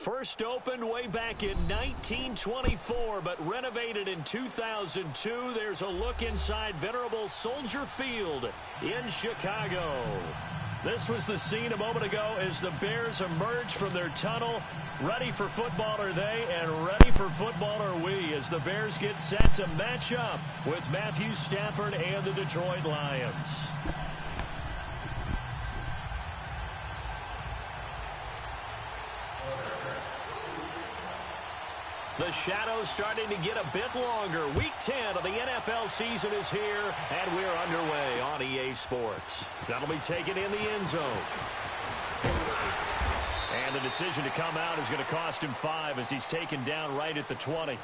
First opened way back in 1924, but renovated in 2002. There's a look inside venerable Soldier Field in Chicago. This was the scene a moment ago as the Bears emerged from their tunnel. Ready for football are they, and ready for football are we, as the Bears get set to match up with Matthew Stafford and the Detroit Lions. The shadow's starting to get a bit longer. Week 10 of the NFL season is here, and we're underway on EA Sports. That'll be taken in the end zone. And the decision to come out is going to cost him 5 as he's taken down right at the 20.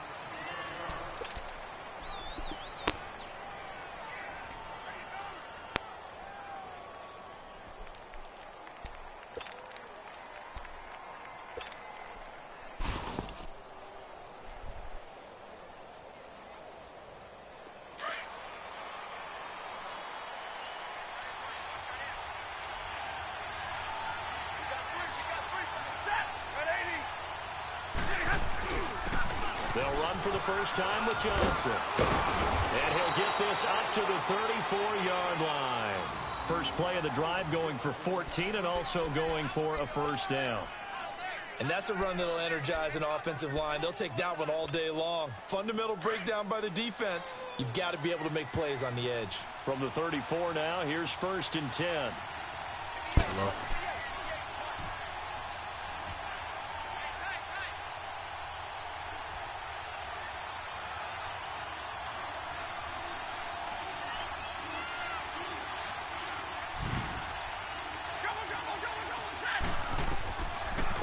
They'll run for the first time with Johnson. And he'll get this up to the 34-yard line. First play of the drive going for 14 and also going for a first down. And that's a run that'll energize an offensive line. They'll take that one all day long. Fundamental breakdown by the defense. You've got to be able to make plays on the edge. From the 34 now, here's 1st and 10. Hello.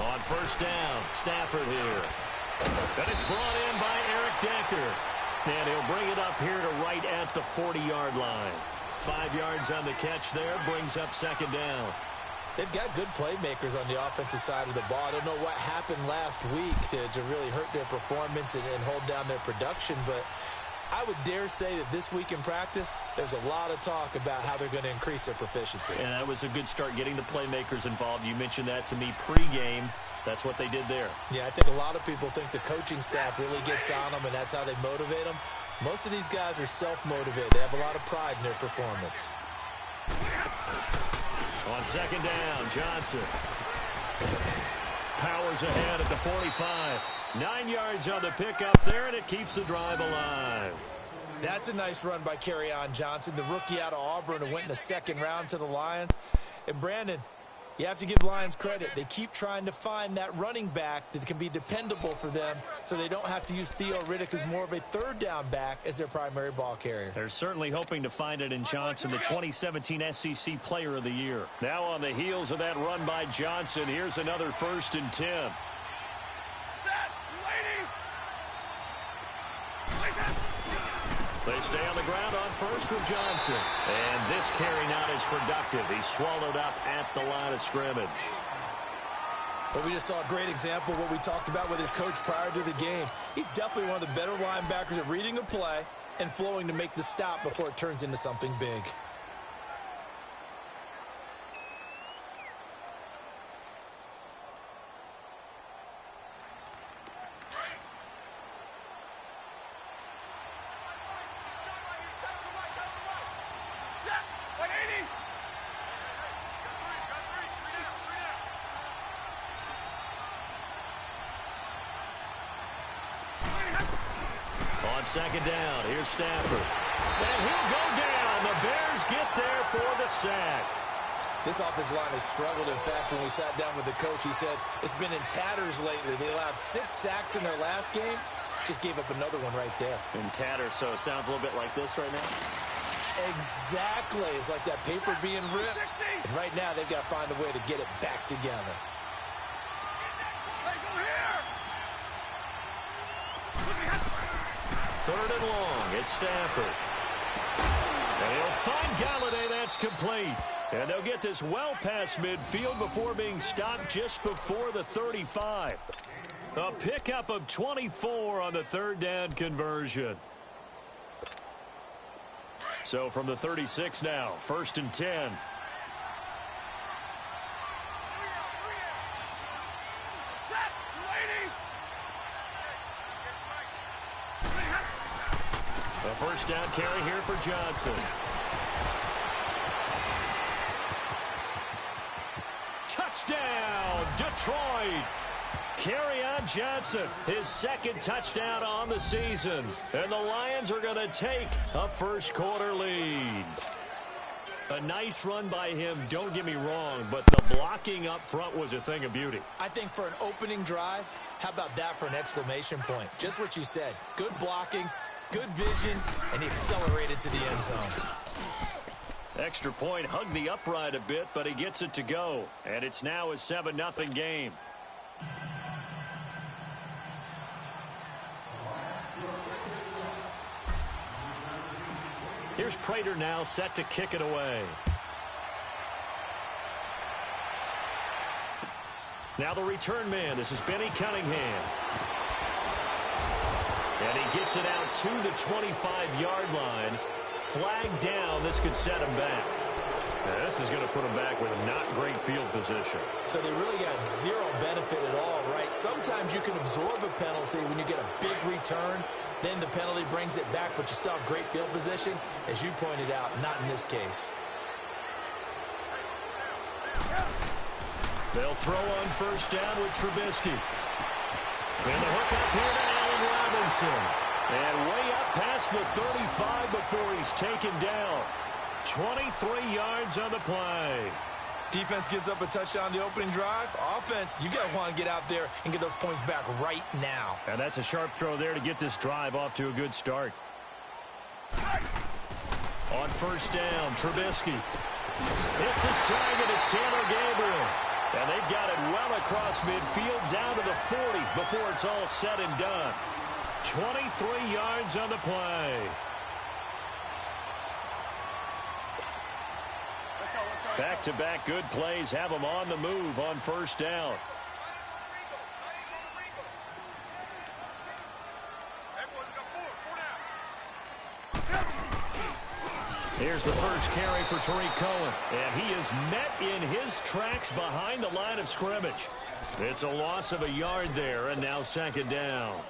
On first down, Stafford here. And it's brought in by Eric Decker. And he'll bring it up here to right at the 40-yard line. 5 yards on the catch there, brings up 2nd down. They've got good playmakers on the offensive side of the ball. I don't know what happened last week to really hurt their performance and hold down their production, but I would dare say that this week in practice, there's a lot of talk about how they're going to increase their proficiency. And that was a good start getting the playmakers involved. You mentioned that to me pregame. That's what they did there. Yeah, I think a lot of people think the coaching staff really gets on them, and that's how they motivate them. Most of these guys are self-motivated. They have a lot of pride in their performance. On 2nd down, Johnson powers ahead at the 45. 9 yards on the pickup there, and it keeps the drive alive. That's a nice run by Kerryon Johnson, the rookie out of Auburn who went in the 2nd round to the Lions. And Brandon, you have to give Lions credit. They keep trying to find that running back that can be dependable for them so they don't have to use Theo Riddick as more of a 3rd down back as their primary ball carrier. They're certainly hoping to find it in Johnson, the 2017 SEC Player of the Year. Now on the heels of that run by Johnson, here's another 1st and 10. They stay on the ground on first with Johnson. And this carry not as productive. He's swallowed up at the line of scrimmage. But we just saw a great example of what we talked about with his coach prior to the game. He's definitely one of the better linebackers at reading a play and flowing to make the stop before it turns into something big. On 2nd down, here's Stafford. And he'll go down. The Bears get there for the sack. This offensive line has struggled. In fact, when we sat down with the coach, he said it's been in tatters lately. They allowed 6 sacks in their last game. Just gave up another one right there. In tatters, so it sounds a little bit like this right now. Exactly. It's like that paper being ripped. And right now, they've got to find a way to get it back together. 3rd and long, it's Stafford. And he'll find Galladay, that's complete. And they'll get this well past midfield before being stopped just before the 35. A pickup of 24 on the 3rd down conversion. So from the 36 now, 1st and 10. A first down carry here for Johnson. Touchdown, Detroit! Kerryon Johnson, his second touchdown on the season. And the Lions are going to take a first-quarter lead. A nice run by him, don't get me wrong, but the blocking up front was a thing of beauty. I think for an opening drive, how about that for an exclamation point? Just what you said. Good blocking, good vision, and he accelerated to the end zone. Extra point, hugged the upright a bit, but he gets it to go. And it's now a 7-0 game. Here's Prater now set to kick it away. Now the return man. This is Benny Cunningham. And he gets it out to the 25-yard line. Flag down. This could set him back. Now, this is going to put him back with not great field position. So they really got zero benefit at all, right? Sometimes you can absorb a penalty when you get a big return. Then the penalty brings it back, but you still have great field position. As you pointed out, not in this case. They'll throw on first down with Trubisky. And the hook up here to Allen Robinson. And way up past the 35 before he's taken down. 23 yards on the play. Defense gives up a touchdown the opening drive. Offense, you got to want to get out there and get those points back right now. And that's a sharp throw there to get this drive off to a good start. On first down, Trubisky. It's his target. It's Taylor Gabriel. And they've got it well across midfield down to the 40 before it's all said and done. 23 yards on the play. Back-to-back good plays have them on the move on first down. Here's the first carry for Tariq Cohen. And he is met in his tracks behind the line of scrimmage. It's a loss of a yard there, and now second down.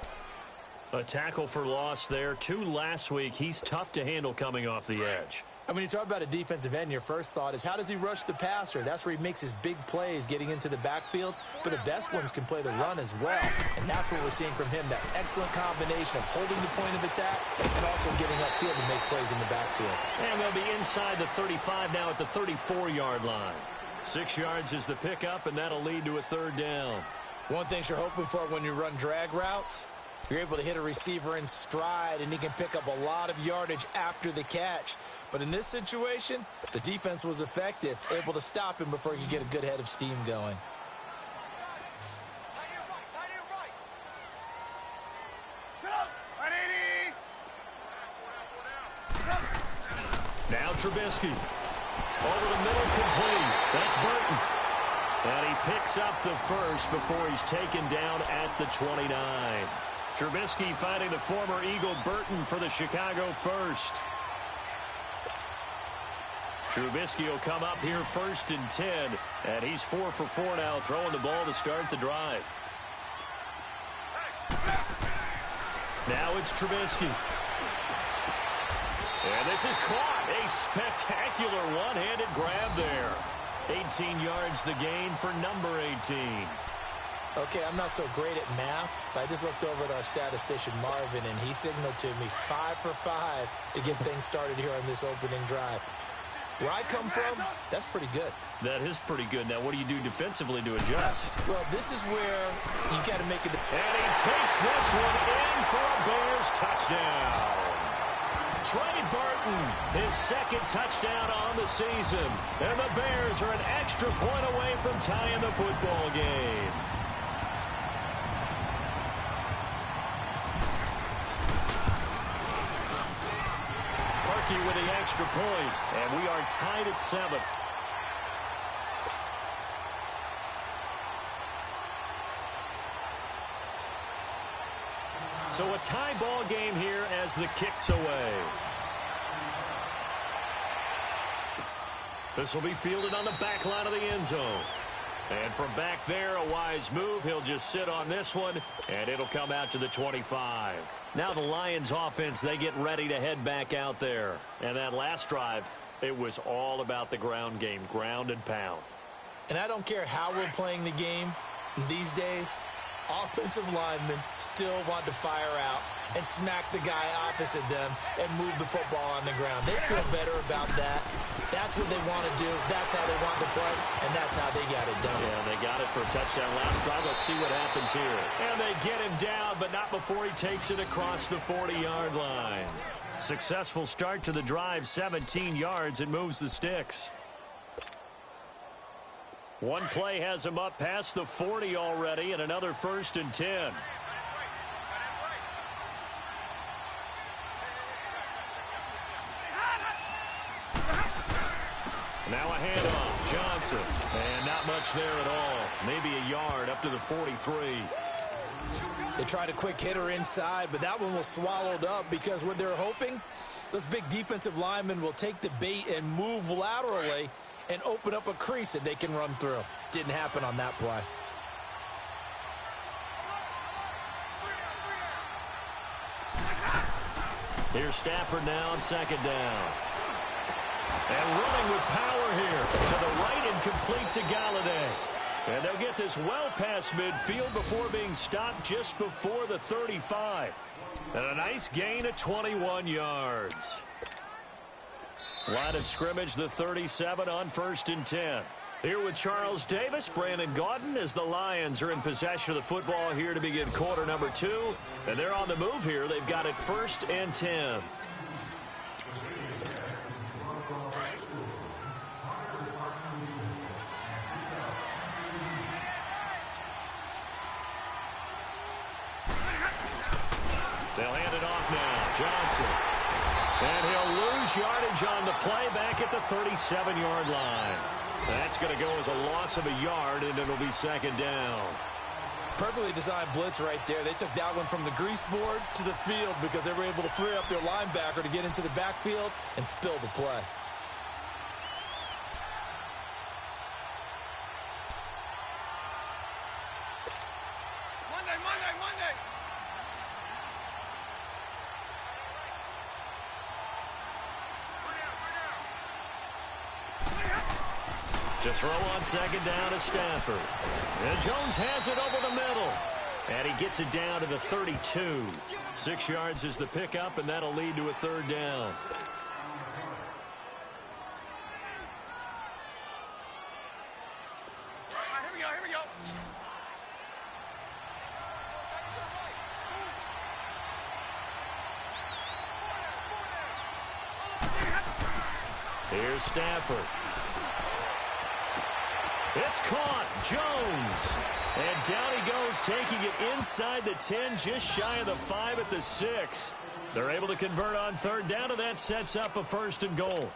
A tackle for loss there. 2 last week. He's tough to handle coming off the edge. And when you talk about a defensive end, your first thought is how does he rush the passer? That's where he makes his big plays getting into the backfield. But the best ones can play the run as well. And that's what we're seeing from him, that excellent combination of holding the point of attack and also getting upfield to make plays in the backfield. And they'll be inside the 35 now at the 34-yard line. 6 yards is the pickup, and that'll lead to a third down. One thing you're hoping for when you run drag routes, you're able to hit a receiver in stride, and he can pick up a lot of yardage after the catch. But in this situation, the defense was effective, able to stop him before he could get a good head of steam going. Now Trubisky. Over the middle, complete. That's Burton. And he picks up the first before he's taken down at the 29. Trubisky finding the former Eagle Burton for the Chicago first. Trubisky will come up here 1st and 10, and he's 4 for 4 now, throwing the ball to start the drive. Now it's Trubisky. And this is caught. A spectacular one-handed grab there. 18 yards the gain for number 18. Okay, I'm not so great at math, but I just looked over at our statistician, Marvin, and he signaled to me 5 for 5 to get things started here on this opening drive. Where I come from, that's pretty good. That is pretty good. Now, what do you do defensively to adjust? Well, this is where you got to make it. And he takes this one in for a Bears touchdown. Trey Burton, his second touchdown on the season. And the Bears are an extra point away from tying the football game. With the extra point, and we are tied at 7. So a tie ball game here as the kick's away. This will be fielded on the back line of the end zone. And from back there, a wise move. He'll just sit on this one, and it'll come out to the 25. Now the Lions offense, they get ready to head back out there. And that last drive, it was all about the ground game, ground and pound. And I don't care how we're playing the game these days, offensive linemen still want to fire out and smack the guy opposite them and move the football on the ground. They feel better about that. That's what they want to do. That's how they want to play, and that's how they got it done. Yeah, they got it for a touchdown last drive. Let's see what happens here. And they get him down, but not before he takes it across the 40-yard line. Successful start to the drive, 17 yards. It moves the sticks. One play has him up past the 40 already, and another 1st and 10. Now a handoff, Johnson. And not much there at all. Maybe a yard up to the 43. They tried a quick hitter inside, but that one was swallowed up because what they're hoping, those big defensive linemen will take the bait and move laterally and open up a crease that they can run through. Didn't happen on that play. Here's Stafford now on 2nd down. And running with power here to the right and complete to Galladay. And they'll get this well past midfield before being stopped just before the 35. And a nice gain of 21 yards. Line of scrimmage, the 37 on 1st and 10. Here with Charles Davis, Brandon Gaudin, as the Lions are in possession of the football here to begin quarter number 2. And they're on the move here. They've got it 1st and 10. They'll hand it off now. Johnson. And he'll lose yardage on the play back at the 37-yard line. That's going to go as a loss of a yard, and it'll be 2nd down. Perfectly designed blitz right there. They took that one from the grease board to the field because they were able to free up their linebacker to get into the backfield and spill the play. Monday. To throw on 2nd down to Stafford. And Jones has it over the middle. And he gets it down to the 32. 6 yards is the pickup, and that'll lead to a 3rd down. Here we go. Here's Stafford. It's caught. Jones. And down he goes, taking it inside the 10, just shy of the 5 at the 6. They're able to convert on 3rd down, and that sets up a 1st and goal.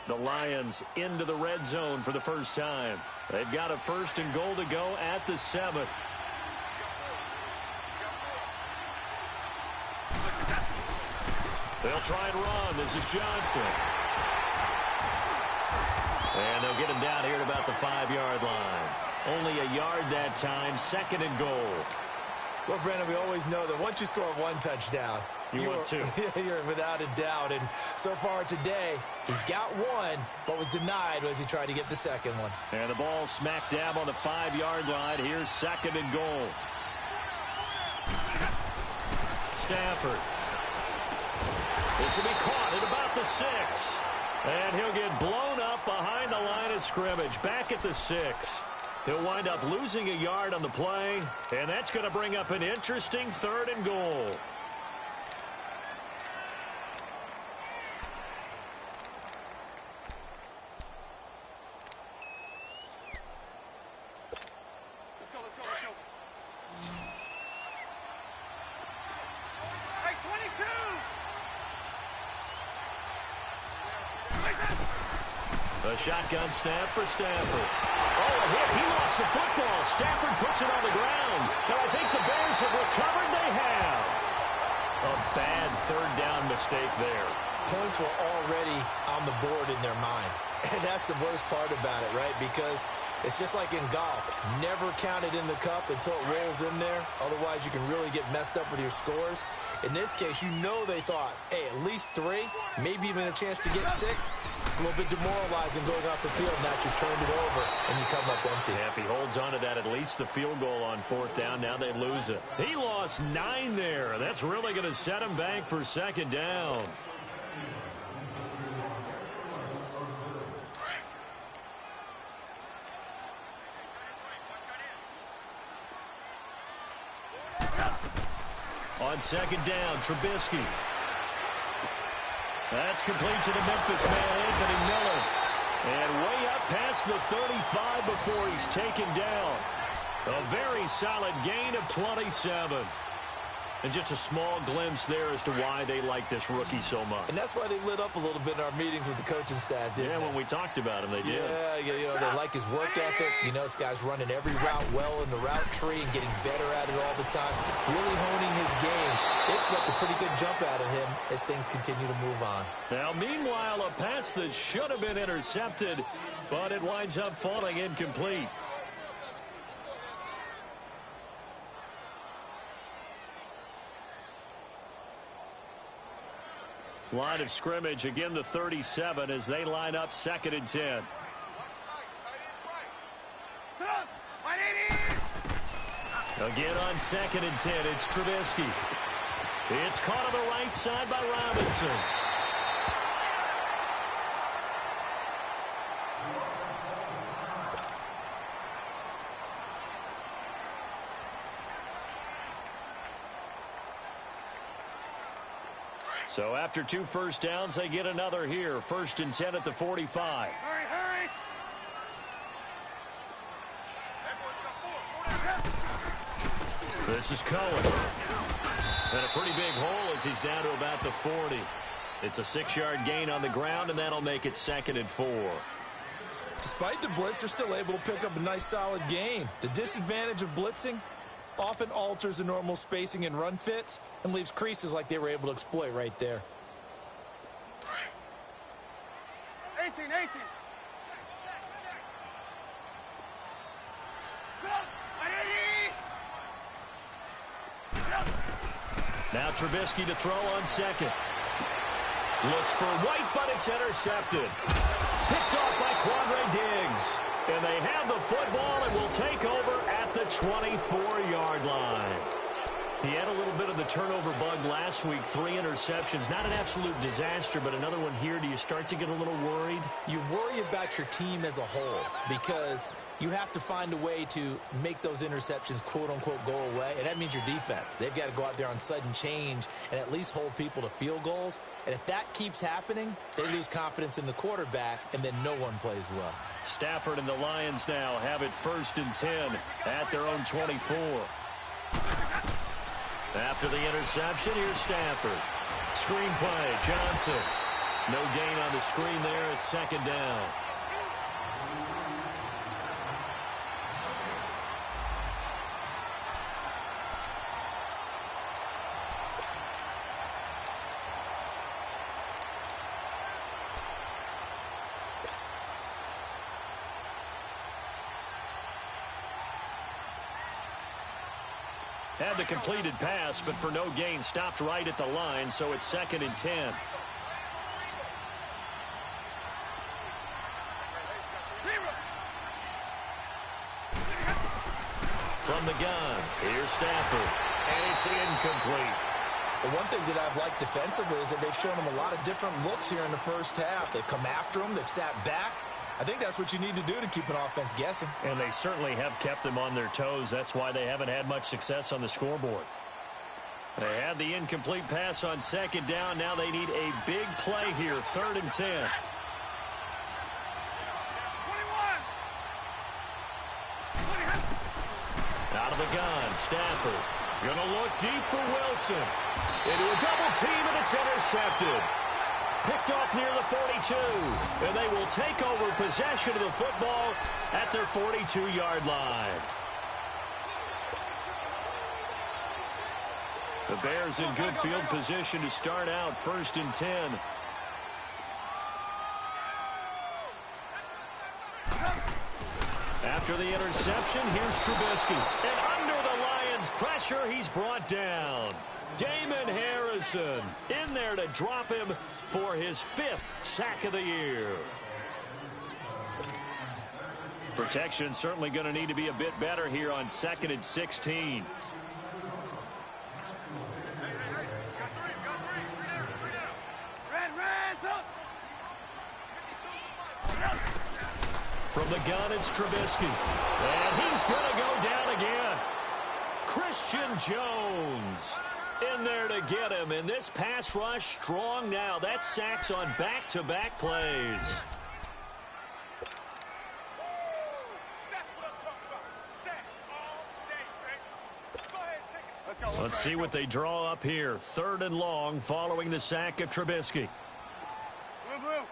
The Lions into the red zone for the first time. They've got a 1st and goal to go at the 7. They'll try and run. This is Johnson. And they'll get him down here at about the 5-yard line. Only a yard that time, 2nd and goal. Well, Brandon, we always know that once you score 1 touchdown, you want 2. You're without a doubt. And so far today, he's got 1, but was denied as he tried to get the 2nd one. And the ball smack dab on the 5-yard line. Here's 2nd and goal. Stafford. This will be caught at about the 6. And he'll get blown up behind the line of scrimmage, back at the 6. He'll wind up losing a yard on the play, and that's going to bring up an interesting 3rd and goal. Let's go. Hey, 22! A shotgun snap for Stafford. Oh, a hit. He lost the football. Stafford puts it on the ground. Now I think the Bears have recovered. They have. A bad 3rd down mistake there. Points were already on the board in their mind. And that's the worst part about it, right? Because It's just like in golf. Never count it in the cup until it rolls in there. Otherwise, you can really get messed up with your scores. In this case, you know they thought, hey, at least 3, maybe even a chance to get 6. It's a little bit demoralizing going off the field. Now you've turned it over, and you come up empty. Yeah, if he holds on to that, at least the field goal on 4th down. Now they lose it. He lost 9 there. That's really going to set him back for 2nd down. On 2nd down, Trubisky. That's complete to the Memphis man, Anthony Miller. And way up past the 35 before he's taken down. A very solid gain of 27. And just a small glimpse there as to why they like this rookie so much. And that's why they lit up a little bit in our meetings with the coaching staff, didn't they? Yeah, when we talked about him, they did. Yeah, you know, they like his work ethic. You know, this guy's running every route well in the route tree and getting better at it all the time. Really honing his game. They expect a pretty good jump out of him as things continue to move on. Now, meanwhile, a pass that should have been intercepted, but it winds up falling incomplete. Line of scrimmage, again the 37 as they line up 2nd and 10. Again on 2nd and 10, it's Trubisky. It's caught on the right side by Robinson. So after 2 first downs, they get another here. 1st and 10 at the 45. Hurry. This is Cohen. And a pretty big hole as he's down to about the 40. It's a 6-yard gain on the ground, and that'll make it 2nd and 4. Despite the blitz, they're still able to pick up a nice, solid gain. The disadvantage of blitzing often alters the normal spacing and run fits and leaves creases like they were able to exploit right there. 18. Now Trubisky to throw on 2nd. Looks for White, but it's intercepted. Picked off by Quandre Diggs. And they have the football and will take over at the 24-yard line. He had a little bit of the turnover bug last week, 3 interceptions. Not an absolute disaster, but another one here. Do you start to get a little worried? You worry about your team as a whole because you have to find a way to make those interceptions, quote-unquote, go away, and that means your defense. They've got to go out there on sudden change and at least hold people to field goals. And if that keeps happening, they lose confidence in the quarterback, and then no one plays well. Stafford and the Lions now have it 1st and 10 at their own 24. After the interception, here's Stafford. Screen play, Johnson. No gain on the screen there. It's 2nd down. Had the completed pass, but for no gain, stopped right at the line, so it's 2nd and 10. From the gun, here's Stafford, and it's incomplete. The one thing that I've liked defensively is that they've shown them a lot of different looks here in the first half. They've come after them, they've sat back. I think that's what you need to do to keep an offense guessing. And they certainly have kept them on their toes. That's why they haven't had much success on the scoreboard. They had the incomplete pass on 2nd down. Now they need a big play here, 3rd and 10. 21. Out of the gun, Stafford. Gonna look deep for Wilson. Into a double team, and it's intercepted. Picked off near the 42, and they will take over possession of the football at their 42-yard line. The Bears in good field position to start out, 1st and 10. After the interception, here's Trubisky. And under the Lions' pressure, he's brought down. Damon Harrison in there to drop him for his 5th sack of the year. Protection certainly going to need to be a bit better here on 2nd and 16. From the gun, it's Trubisky. And he's going to go down again. Christian Jones in there to get him. And this pass rush strong now. That's sacks on back-to-back plays. Let's see what they draw up here. 3rd and long following the sack of Trubisky. Move.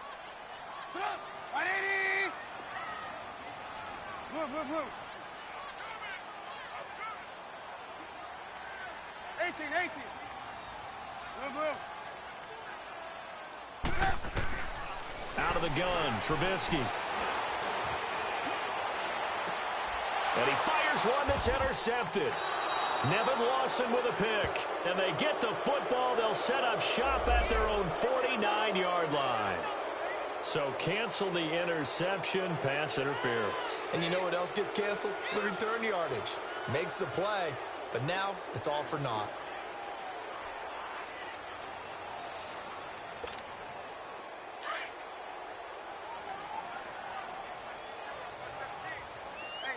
18. Move. Out of the gun, Trubisky. And he fires one that's intercepted. Nevin Lawson with a pick. And they get the football. They'll set up shop at their own 49-yard line. So cancel the interception, pass interference. And you know what else gets canceled? The return yardage. Makes the play, but now it's all for naught.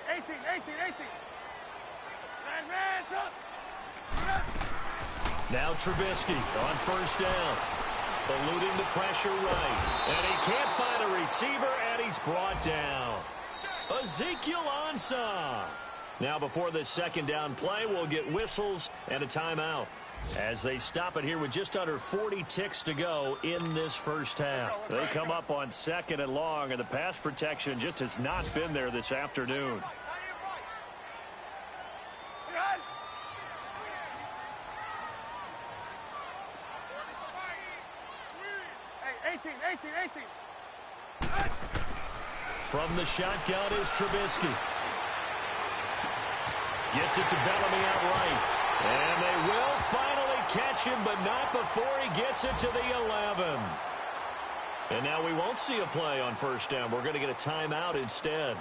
Hey, 18. Now Trubisky on 1st down. Eluding the pressure right. And he can't find a receiver, and he's brought down. Ezekiel Ansah. Now before this 2nd down play, we'll get whistles and a timeout as they stop it here with just under 40 ticks to go in this 1st half. They come up on 2nd and long, and the pass protection just has not been there this afternoon. Hey, 18. From the shotgun is Trubisky. Gets it to Bellamy outright. And they will finally catch him, but not before he gets it to the 11. And now we won't see a play on 1st down. We're going to get a timeout instead,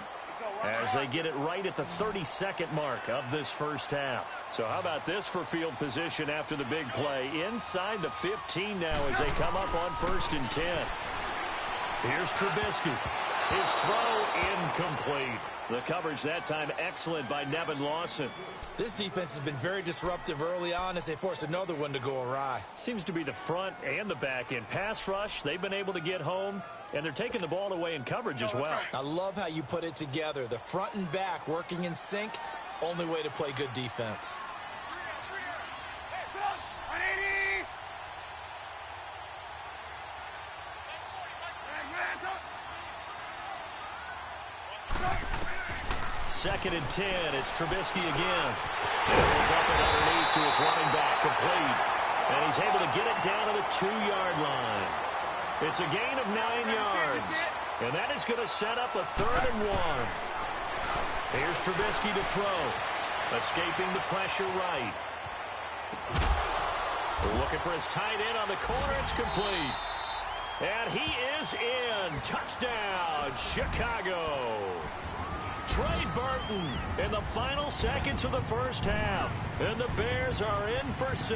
as they get it right at the 32nd mark of this 1st half. So how about this for field position after the big play? Inside the 15 now as they come up on 1st and 10. Here's Trubisky. His throw incomplete. The coverage that time excellent by Nevin Lawson. This defense has been very disruptive early on as they force another one to go awry. Seems to be the front and the back end. Pass rush, they've been able to get home, and they're taking the ball away in coverage as well. I love how you put it together. The front and back working in sync, only way to play good defense. Second and 10, it's Trubisky again. He'll dump it underneath to his running back, complete. And he's able to get it down to the 2-yard line. It's a gain of 9 yards. And that is going to set up a 3rd and 1. Here's Trubisky to throw. Escaping the pressure right. Looking for his tight end on the corner. It's complete. And he is in. Touchdown, Chicago. Trey Burton in the final seconds of the 1st half. And the Bears are in for 6.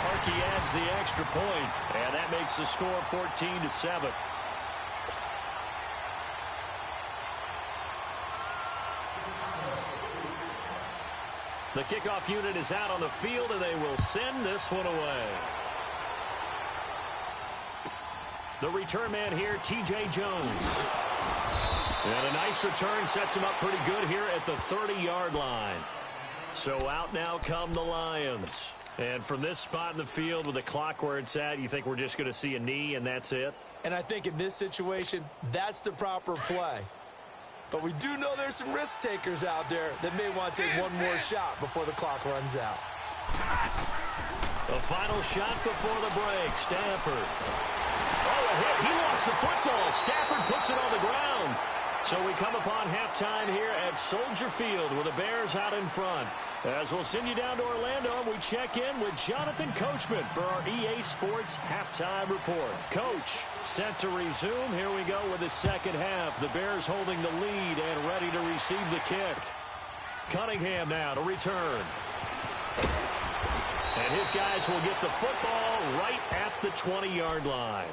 Parkey adds the extra point, and that makes the score 14-7. The kickoff unit is out on the field, and they will send this one away. The return man here, T.J. Jones. And a nice return sets him up pretty good here at the 30-yard line. So out now come the Lions. And from this spot in the field with the clock where it's at, you think we're just going to see a knee and that's it? And I think in this situation, that's the proper play. But we do know there's some risk takers out there that may want to take one more shot before the clock runs out. The final shot before the break, Stanford. Oh, hit. He lost the football. Stafford puts it on the ground. So we come upon halftime here at Soldier Field with the Bears out in front. As we'll send you down to Orlando, and we check in with Jonathan Coachman for our EA Sports Halftime Report. Coach, set to resume. Here we go with the second half. The Bears holding the lead and ready to receive the kick. Cunningham now to return. And his guys will get the football right at the 20-yard line.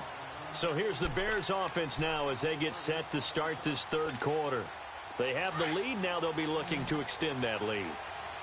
So here's the Bears offense now as they get set to start this third quarter. They have the lead. Now they'll be looking to extend that lead.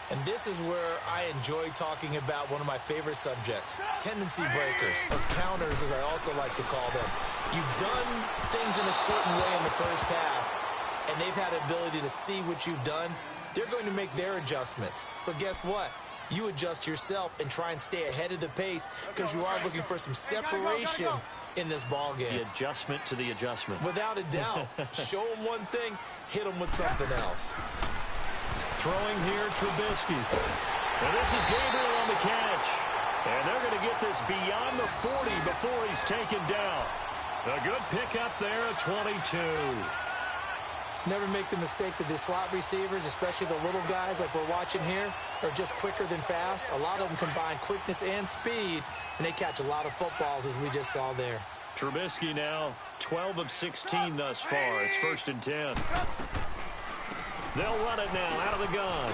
And this is where I enjoy talking about one of my favorite subjects, tendency breakers, or counters as I also like to call them. You've done things in a certain way in the first half, and they've had the ability to see what you've done. They're going to make their adjustments. So guess what? You adjust yourself and try and stay ahead of the pace because you are looking for some separation in this ball game. The adjustment to the adjustment. Without a doubt. Show them one thing, hit them with something else. Throwing here, Trubisky. And this is Gabriel on the catch. And they're going to get this beyond the 40 before he's taken down. A good pickup there at 22. Never make the mistake that the slot receivers, especially the little guys like we're watching here, are just quicker than fast. A lot of them combine quickness and speed, and they catch a lot of footballs, as we just saw there. Trubisky now 12 of 16 thus far. It's 1st and 10. They'll run it now out of the gun.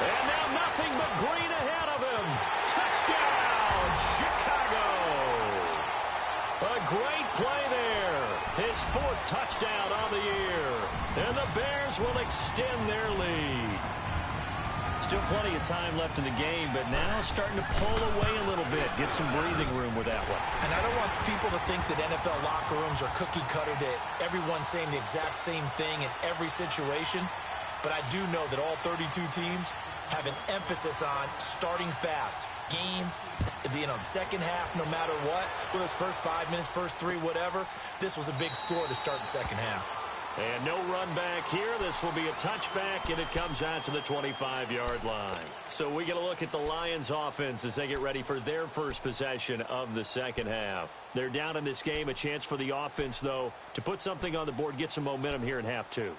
And now nothing but green ahead of him. Touchdown, Chicago. A great play there. His 4th touchdown on the year. And the Bears will extend their lead. Still plenty of time left in the game, but now starting to pull away a little bit. Get some breathing room with that one. And I don't want people to think that NFL locker rooms are cookie cutter, that everyone's saying the exact same thing in every situation. But I do know that all 32 teams have an emphasis on starting fast. Game, the second half, no matter what, whether it's first 5 minutes, first 3, whatever, this was a big score to start the second half. And no run back here. This will be a touchback, and it comes out to the 25-yard line. So we get a look at the Lions offense as they get ready for their first possession of the second half. They're down in this game. A chance for the offense, though, to put something on the board, get some momentum here in half 2.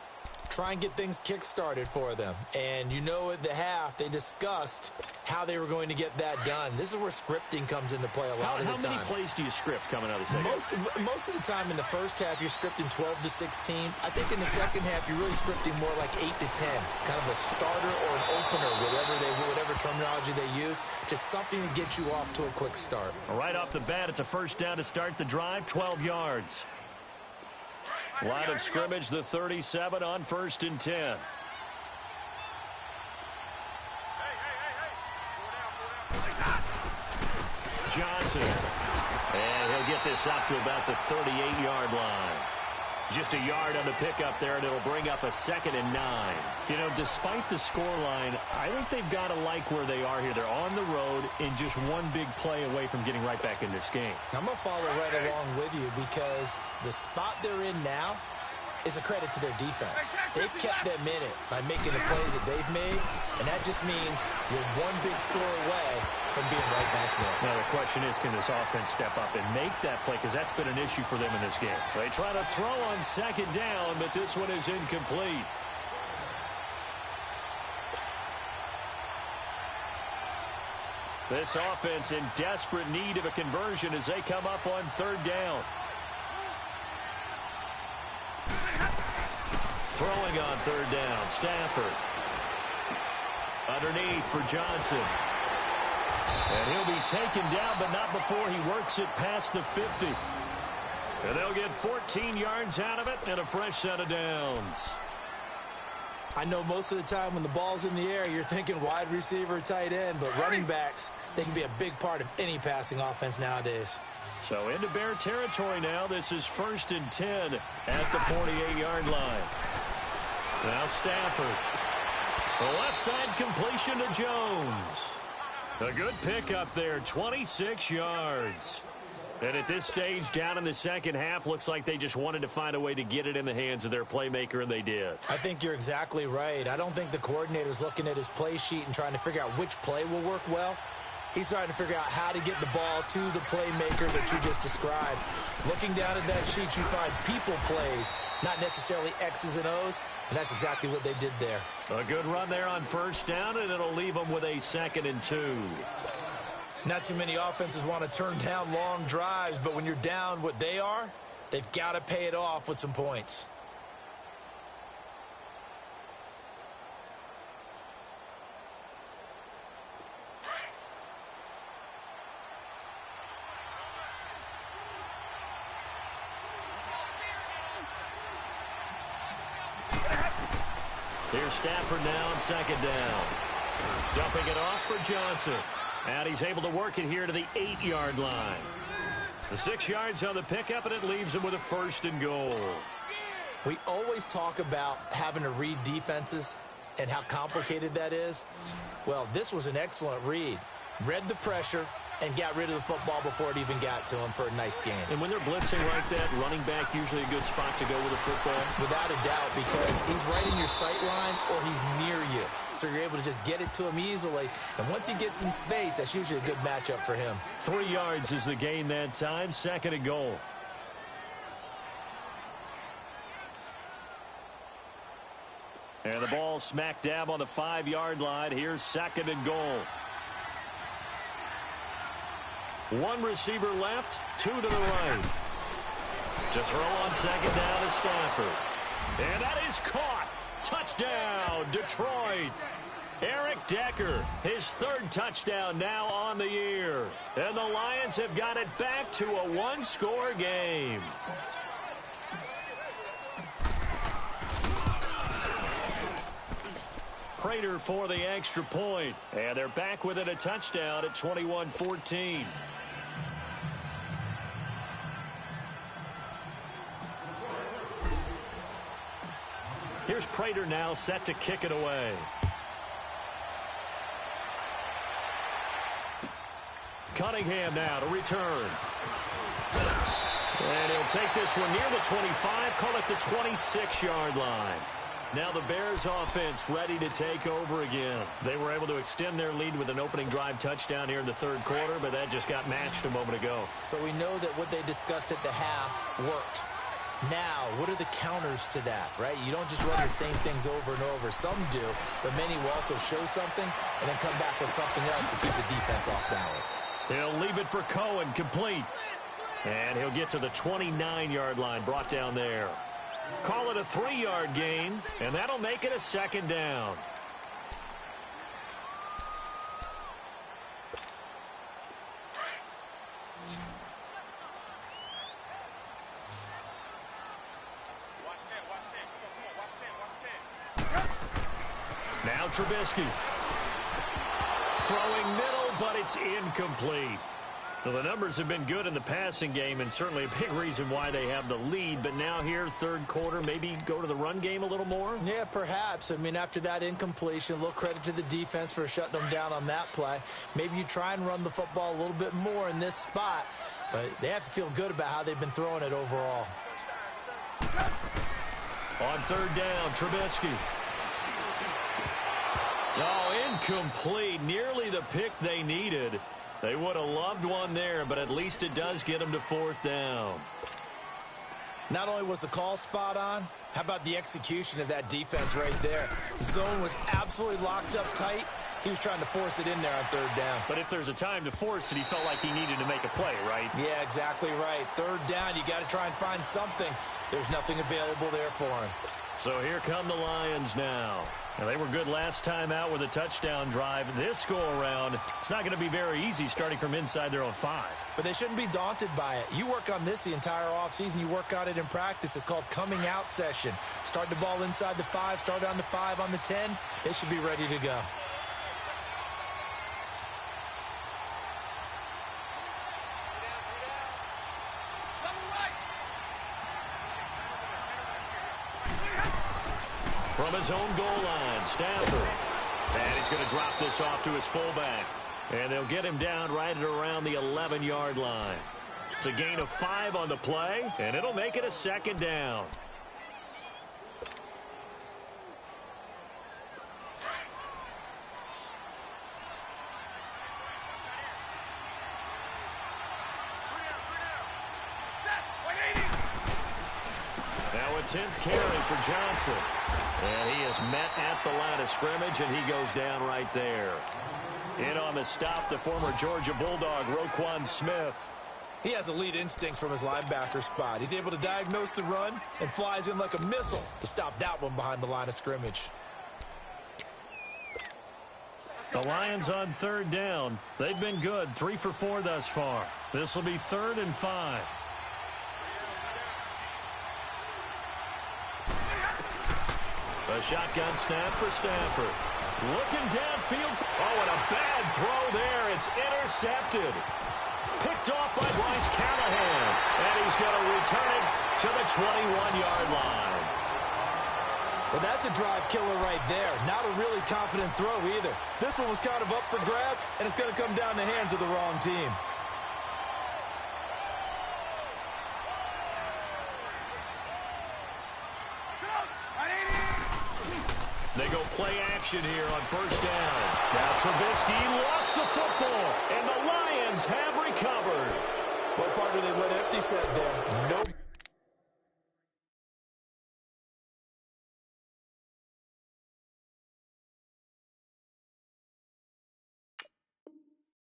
Try and get things kick-started for them. And at the half, they discussed how they were going to get that done. This is where scripting comes into play a lot of the time. How many plays do you script coming out of the second half? Most of the time in the first half, you're scripting 12 to 16. I think in the second half, you're really scripting more like 8 to 10. Kind of a starter or an opener, whatever terminology they use. Just something to get you off to a quick start. Right off the bat, it's a first down to start the drive, 12 yards. Line of scrimmage, the 37 on 1st and 10. Johnson. And he'll get this up to about the 38-yard line. Just a yard on the pickup there, and it'll bring up a 2nd and 9. Despite the scoreline, I think they've got to like where they are here. They're on the road and just one big play away from getting right back in this game. I'm going to follow right along with you because the spot they're in now is a credit to their defense. They've kept them in it by making the plays that they've made, and that just means you're one big score away from being right back there. Now the question is, can this offense step up and make that play? Because that's been an issue for them in this game. They try to throw on 2nd down, but this one is incomplete. This offense in desperate need of a conversion as they come up on 3rd down. Throwing on 3rd down, Stafford. Underneath for Johnson. And he'll be taken down, but not before he works it past the 50. And they'll get 14 yards out of it and a fresh set of downs. I know most of the time when the ball's in the air, you're thinking wide receiver, tight end, but running backs, they can be a big part of any passing offense nowadays. So into Bear territory now. This is 1st and 10 at the 48-yard line. Now Stafford. The left side completion to Jones. A good pickup there, 26 yards. And at this stage, down in the second half, looks like they just wanted to find a way to get it in the hands of their playmaker, and they did. I think you're exactly right. I don't think the coordinator's looking at his play sheet and trying to figure out which play will work well. He's trying to figure out how to get the ball to the playmaker that you just described. Looking down at that sheet, you find people plays, not necessarily X's and O's, and that's exactly what they did there. A good run there on first down, and it'll leave them with a 2nd and 2. Not too many offenses want to turn down long drives, but when you're down what they are, they've got to pay it off with some points. Here's Stafford now on 2nd down. Dumping it off for Johnson. And he's able to work it here to the 8-yard line. The 6 yards on the pickup, and it leaves him with a 1st and goal. We always talk about having to read defenses and how complicated that is. Well, this was an excellent read. Read the pressure and got rid of the football before it even got to him for a nice gain. And when they're blitzing like that, running back usually a good spot to go with a football? Without a doubt, because he's right in your sight line or he's near you. So you're able to just get it to him easily. And once he gets in space, that's usually a good matchup for him. 3 yards is the gain that time, 2nd and goal. And the ball smack dab on the 5-yard line. Here's 2nd and goal. 1 receiver left, 2 to the right. To throw on 2nd down is Stafford. And that is caught. Touchdown, Detroit. Eric Decker, his 3rd touchdown now on the year. And the Lions have got it back to a 1-score game. Prater for the extra point. And they're back within a touchdown at 21-14. Here's Prater now set to kick it away. Cunningham now to return. And he'll take this one near the 25, call it the 26-yard line. Now the Bears offense ready to take over again. They were able to extend their lead with an opening drive touchdown here in the 3rd quarter, but that just got matched a moment ago. So we know that what they discussed at the half worked. Now, what are the counters to that, right? You don't just run the same things over and over. Some do, but many will also show something and then come back with something else to keep the defense off balance. He'll leave it for Cohen, complete. And he'll get to the 29-yard line, brought down there. Call it a 3-yard gain, and that'll make it a 2nd down. Now Trubisky. Throwing middle, but it's incomplete. Well, the numbers have been good in the passing game, and certainly a big reason why they have the lead. But now here, 3rd quarter, maybe go to the run game a little more? Yeah, perhaps. I mean, after that incompletion, a little credit to the defense for shutting them down on that play. Maybe you try and run the football a little bit more in this spot, but they have to feel good about how they've been throwing it overall. On 3rd down, Trubisky. Oh, incomplete. Nearly the pick they needed. They would have loved one there, but at least it does get them to 4th down. Not only was the call spot on, how about the execution of that defense right there? The zone was absolutely locked up tight. He was trying to force it in there on 3rd down. But if there's a time to force it, he felt like he needed to make a play, right? Yeah, exactly right. 3rd down, you got to try and find something. There's nothing available there for him. So here come the Lions now. And they were good last time out with a touchdown drive. This go-around, it's not going to be very easy starting from inside their own 5. But they shouldn't be daunted by it. You work on this the entire offseason. You work on it in practice. It's called coming out session. Start the ball inside the 5, start on the 5, on the 10. They should be ready to go. From his own goal line, Stafford. And he's going to drop this off to his fullback. And they'll get him down right at around the 11-yard line. It's a gain of 5 on the play, and it'll make it a 2nd down. 10th carry for Johnson. And he is met at the line of scrimmage, and he goes down right there. In on the stop, the former Georgia Bulldog, Roquan Smith. He has elite instincts from his linebacker spot. He's able to diagnose the run and flies in like a missile to stop that one behind the line of scrimmage. The Lions on 3rd down. They've been good, 3 for 4 thus far. This will be 3rd and 5. A shotgun snap for Stafford. Looking downfield. Oh, and a bad throw there. It's intercepted. Picked off by Bryce Callahan. And he's going to return it to the 21-yard line. Well, that's a drive killer right there. Not a really confident throw either. This one was kind of up for grabs, and it's going to come down the hands of the wrong team. They go play action here on 1st down. Now Trubisky lost the football, and the Lions have recovered. What part they went empty set there? Nope.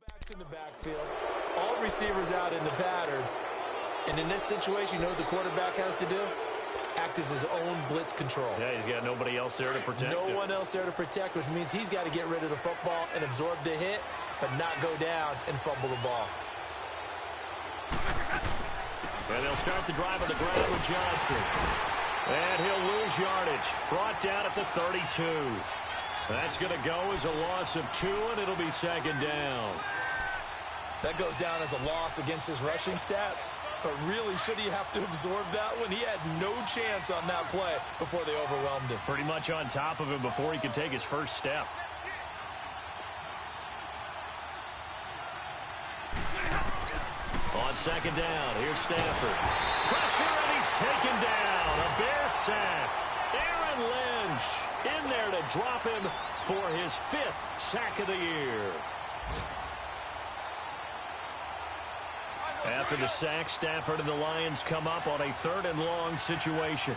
Backs in the backfield. All receivers out in the pattern. And in this situation, you know what the quarterback has to do? Act as his own blitz control. Yeah, he's got nobody else there to protect him. No one else there to protect, which means he's got to get rid of the football and absorb the hit, but not go down and fumble the ball. And they'll start the drive on the ground with Johnson. And he'll lose yardage. Brought down at the 32. That's going to go as a loss of 2, and it'll be 2nd down. That goes down as a loss against his rushing stats. But really, should he have to absorb that one? He had no chance on that play before they overwhelmed him. Pretty much on top of him before he could take his first step. On 2nd down, here's Stafford. Pressure, and he's taken down. A Bear sack. Aaron Lynch in there to drop him for his 5th sack of the year. After the sack, Stafford and the Lions come up on a 3rd and long situation.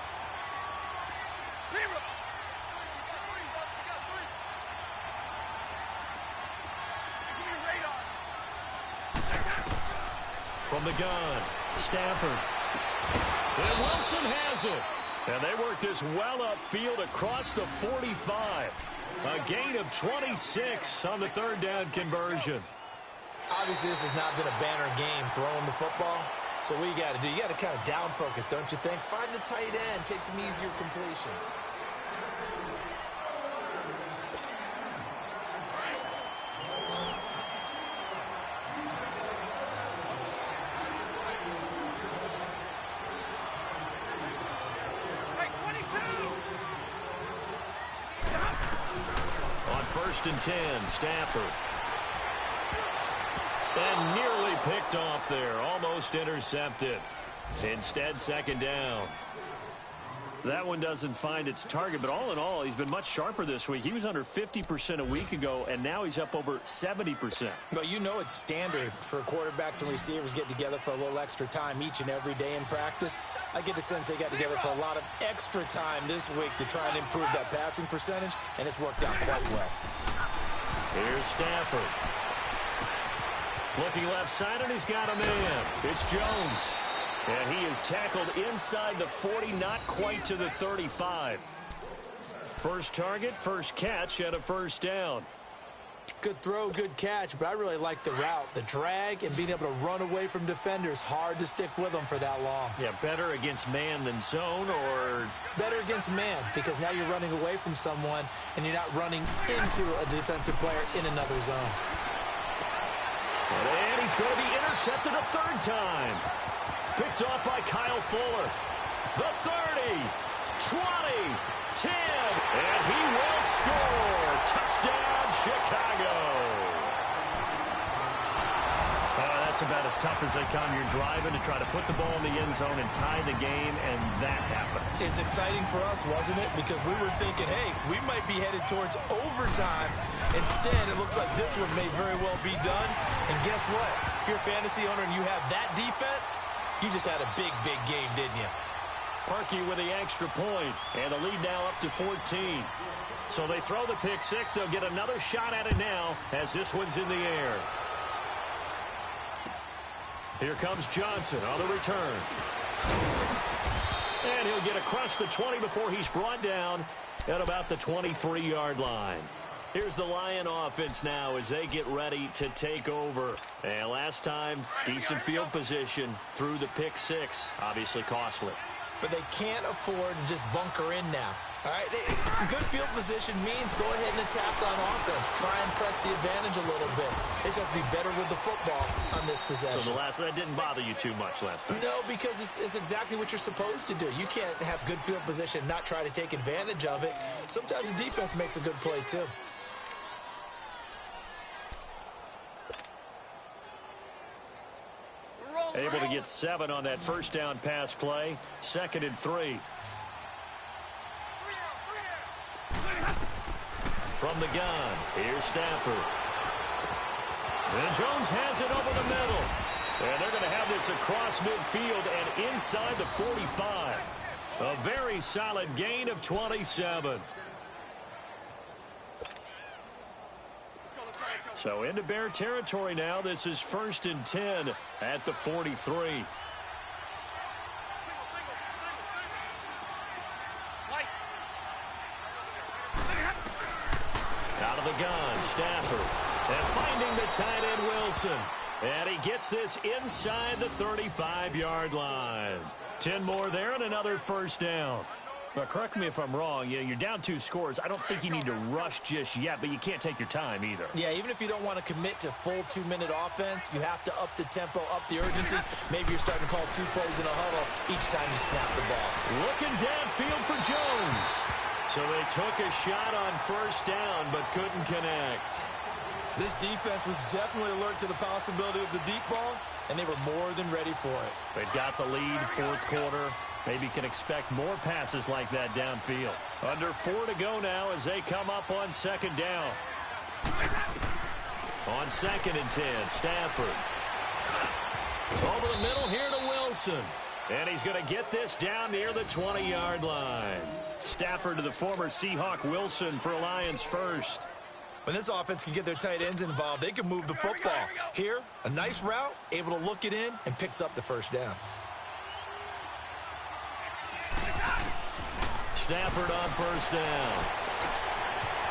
From the gun, Stafford. And Wilson has it. And they work this well upfield across the 45. A gain of 26 on the 3rd down conversion. Obviously, this has not been a banner game throwing the football. So what you got to do, you got to kind of down focus, don't you think? Find the tight end, take some easier completions. On 1st and 10, Stafford. And nearly picked off there. Almost intercepted. Instead, 2nd down. That one doesn't find its target, but all in all, he's been much sharper this week. He was under 50% a week ago, and now he's up over 70%. But you know it's standard for quarterbacks and receivers get together for a little extra time each and every day in practice. I get the sense they got together for a lot of extra time this week to try and improve that passing percentage, and it's worked out quite well. Here's Stafford. Looking left side, and he's got a man. It's Jones. And he is tackled inside the 40, not quite to the 35. First target, first catch, and a 1st down. Good throw, good catch, but I really like the route. The drag and being able to run away from defenders, hard to stick with them for that long. Yeah, better against man than zone, or... Better against man, because now you're running away from someone, and you're not running into a defensive player in another zone. And he's going to be intercepted a 3rd time. Picked off by Kyle Fuller. The 30, 20, 10, and he will score. Touchdown, Chicago. That's about as tough as they come. You're driving to try to put the ball in the end zone and tie the game, and that happens. It's exciting for us, wasn't it? Because we were thinking, hey, we might be headed towards overtime. Instead, it looks like this one may very well be done. And guess what? If you're a fantasy owner and you have that defense, you just had a big, big game, didn't you? Parkey with the extra point, and the lead now up to 14. So they throw the pick six. They'll get another shot at it now as this one's in the air. Here comes Johnson on the return. And he'll get across the 20 before he's brought down at about the 23-yard line. Here's the Lion offense now as they get ready to take over. And last time, decent field position through the pick six. Obviously costly. But they can't afford to just bunker in now. All right, good field position means go ahead and attack on offense. Try and press the advantage a little bit. They just have to be better with the football on this possession. So that didn't bother you too much last time? No, because it's exactly what you're supposed to do. You can't have good field position and not try to take advantage of it. Sometimes the defense makes a good play, too. Able to get 7 on that first down pass play. 2nd and 3. From the gun, here's Stafford. And Jones has it over the middle. And they're going to have this across midfield and inside the 45. A very solid gain of 27. So into Bear territory now. This is 1st and 10 at the 43. Out of the gun, Stafford. And finding the tight end, Wilson. And he gets this inside the 35-yard line. 10 more there and another first down. But correct me if I'm wrong, you're down 2 scores. I don't think you need to rush just yet, but you can't take your time either. Yeah, even if you don't want to commit to full 2-minute offense, you have to up the tempo, up the urgency. Maybe you're starting to call 2 plays in a huddle each time you snap the ball. Looking downfield for Jones. So they took a shot on first down, but couldn't connect. This defense was definitely alert to the possibility of the deep ball, and they were more than ready for it. They've got the lead, 4th quarter. Maybe can expect more passes like that downfield. Under 4 to go now as they come up on 2nd down. On 2nd and 10, Stafford. Over the middle here to Wilson. And he's going to get this down near the 20-yard line. Stafford to the former Seahawk Wilson for Lions first. When this offense can get their tight ends involved, they can move the football. Here, a nice route, able to look it in, and picks up the first down. Stafford on first down.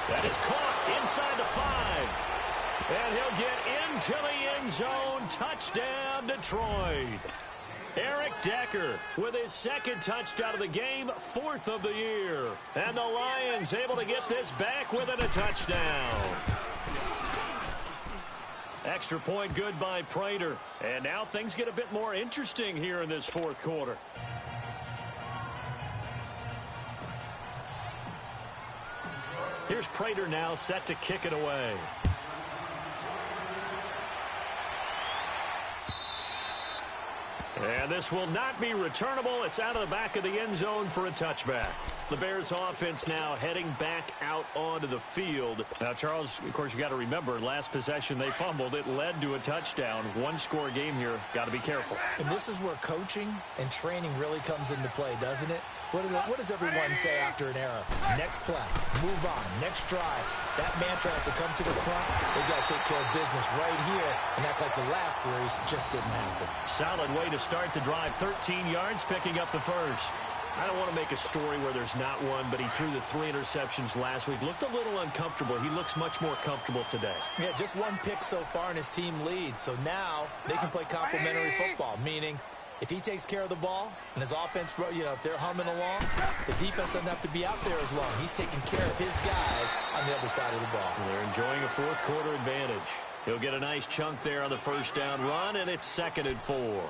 That is caught inside the 5. And he'll get into the end zone. Touchdown, Detroit. Eric Decker with his 2nd touchdown of the game, 4th of the year. And the Lions able to get this back within a touchdown. Extra point good by Prater. And now things get a bit more interesting here in this 4th quarter. Here's Prater now set to kick it away. And this will not be returnable. It's out of the back of the end zone for a touchback. The Bears offense now heading back out onto the field. Now, Charles, of course, you got to remember, last possession they fumbled. It led to a touchdown. 1-score game here. Got to be careful. And this is where coaching and training really comes into play, doesn't it? What does everyone say after an error? Next play, move on, next drive. That mantra has to come to the front. They've got to take care of business right here and act like the last series just didn't happen. Solid way to start the drive. 13 yards, picking up the first. I don't want to make a story where there's not one, but he threw the 3 interceptions last week. Looked a little uncomfortable. He looks much more comfortable today. Yeah, just 1 pick so far and his team leads. So now they can play complementary football, meaning if he takes care of the ball and his offense, if they're humming along, the defense doesn't have to be out there as long. He's taking care of his guys on the other side of the ball. They're enjoying a 4th quarter advantage. He'll get a nice chunk there on the first down run, and it's 2nd and 4.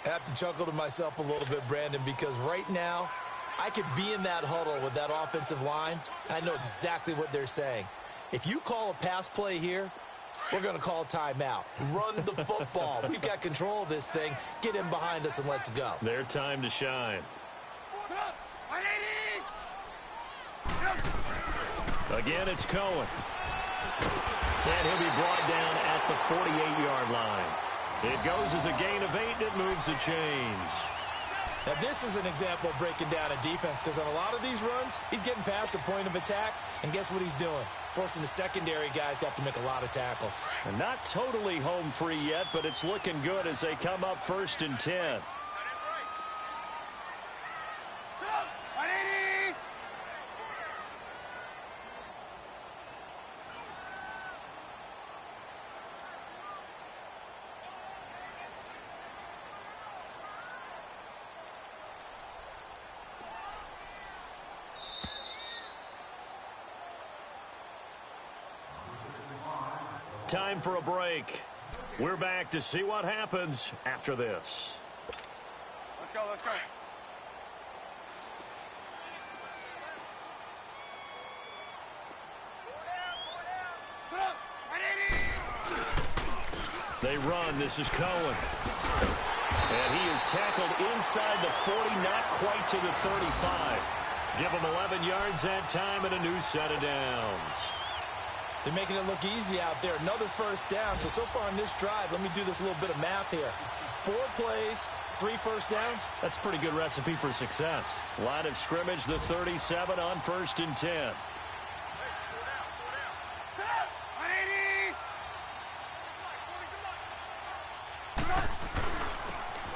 I have to chuckle to myself a little bit, Brandon, because right now I could be in that huddle with that offensive line, and I know exactly what they're saying. If you call a pass play here, we're going to call timeout. Run the football. We've got control of this thing. Get in behind us and let's go. Their time to shine. Again, it's Cohen. And he'll be brought down at the 48-yard line. It goes as a gain of 8. It moves the chains. Now, this is an example of breaking down a defense because on a lot of these runs, he's getting past the point of attack, and guess what he's doing? Forcing the secondary guys to have to make a lot of tackles. And not totally home free yet, but it's looking good as they come up 1st and 10. Time for a break. We're back to see what happens after this. Let's go, let's go. They run. This is Cohen. And he is tackled inside the 40, not quite to the 35. Give him 11 yards that time and a new set of downs. They're making it look easy out there. Another first down. So far on this drive, let me do this little bit of math here. 4 plays, 3 first downs. That's a pretty good recipe for success. Line of scrimmage, the 37 on 1st and 10.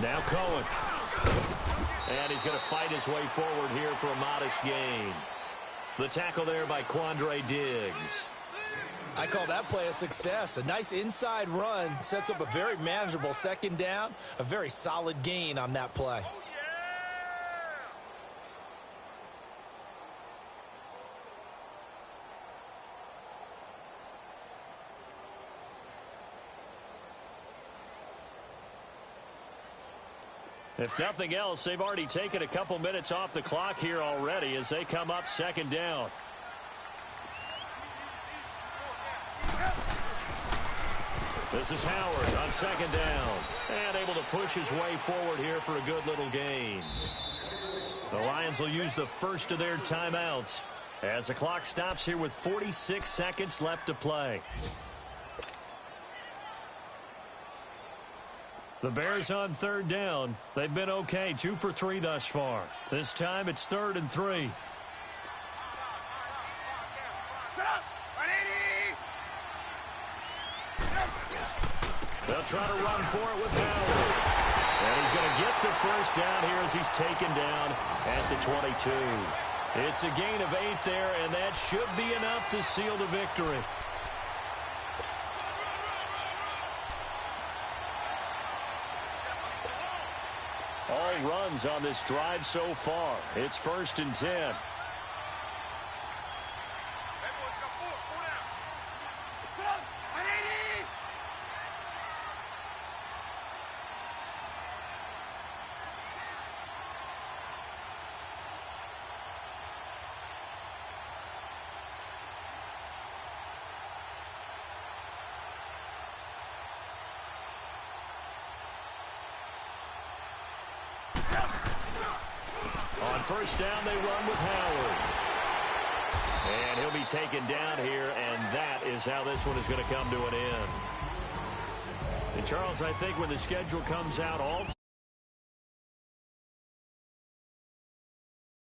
Now Cohen. And he's going to fight his way forward here for a modest gain. The tackle there by Quandre Diggs. I call that play a success. A nice inside run sets up a very manageable second down. A very solid gain on that play. If nothing else, they've already taken a couple minutes off the clock here already as they come up 2nd down. This is Howard on 2nd down. And able to push his way forward here for a good little gain. The Lions will use the first of their timeouts as the clock stops here with 46 seconds left to play. The Bears on 3rd down. They've been okay, 2 for 3 thus far. This time it's 3rd and 3. They'll try to run for it with Howard. And he's going to get the first down here as he's taken down at the 22. It's a gain of 8 there, and that should be enough to seal the victory. All runs on this drive so far. It's 1st and 10. On 1st down, they run with Howard. And he'll be taken down here, and that is how this one is going to come to an end. And, Charles, I think when the schedule comes out, all